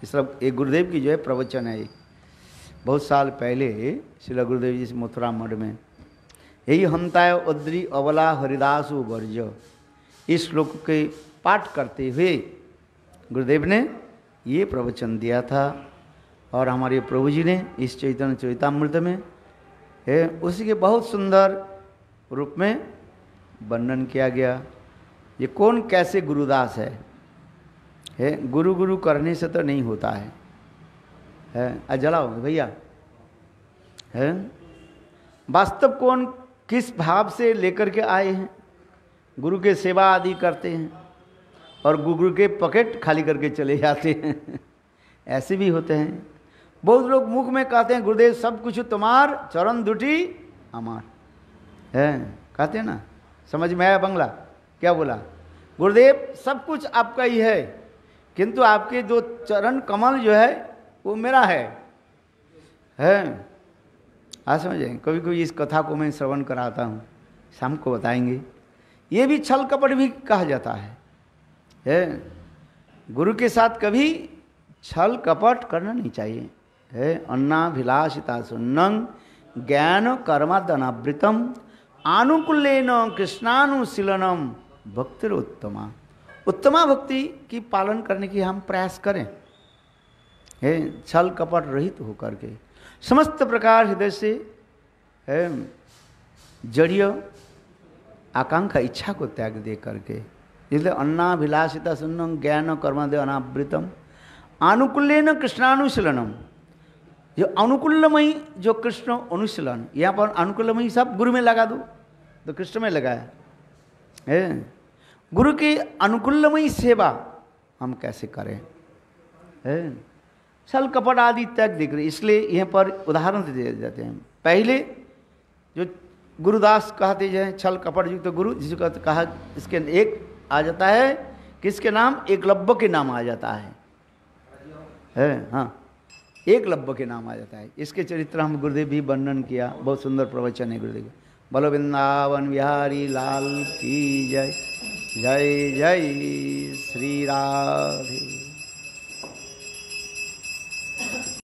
इस सब एक गुरुदेव की जो है प्रवचन है। बहुत साल पहले श्रील गुरुदेव जी से मथुरा मठ में यही हंताय उद्री अवला हरिदासु वर्ज इस श्लोक के पाठ करते हुए गुरुदेव ने ये प्रवचन दिया था। और हमारे प्रभु जी ने इस चैतन्य चरितामृत में है उसी के बहुत सुंदर रूप में वर्णन किया गया। ये कौन कैसे गुरुदास है गुरु गुरु करने से तो नहीं होता है। जलाओ भैया है। वास्तव कौन किस भाव से लेकर के आए हैं, गुरु के सेवा आदि करते हैं, और गुरु के पॉकेट खाली करके चले जाते हैं। ऐसे भी होते हैं। बहुत लोग मुख में कहते हैं गुरुदेव सब कुछ तुम्हार, चरण दुटी हमार, है कहते हैं ना। समझ में आया बंगला? क्या बोला? गुरुदेव सब कुछ आपका ही है, किंतु आपके जो चरण कमल जो है वो मेरा है। आज समझें। कभी कभी इस कथा को मैं श्रवण कराता हूँ, शाम को बताएंगे। ये भी छल कपट भी कहा जाता है। गुरु के साथ कभी छल कपट करना नहीं चाहिए। है अन्नाभिलाषिता सुन्नं ज्ञान कर्मादनावृतम आनुकूल्येन कृष्णानुशीलनम भक्तिरोत्तमा। उत्तमा भक्ति की पालन करने की हम प्रयास करें, है छल कपट रहित होकर के, समस्त प्रकार हृदय से है जड़ीय आकांक्षा इच्छा को त्याग दे करके। इसलिए अन्नाभिलाषिता सुन्नं ज्ञान कर्मादि अनावृतम आनुकूल्येन कृष्णानुशीलनम। जो अनुकूलमयी जो कृष्ण अनुशीलन, यहाँ पर अनुकूलमयी सब गुरु में लगा दो तो कृष्ण में लगाया है। गुरु की अनुकूलमयी सेवा हम कैसे करें? है छल कपट आदि त्याग दिख रही। इसलिए यहाँ पर उदाहरण दे जाते हैं। पहले जो गुरुदास कहते हैं छल कपट युक्त गुरु, जिसको कहा इसके एक आ जाता है, किसके नाम? एकलव्य के नाम आ जाता है। हाँ, एकलव्य के नाम आ जाता है। इसके चरित्र हम गुरुदेव भी वर्णन किया, बहुत सुंदर प्रवचन है गुरुदेव। बोलो वृंदावन बिहारी लाल की जय। जय जय श्री राधे।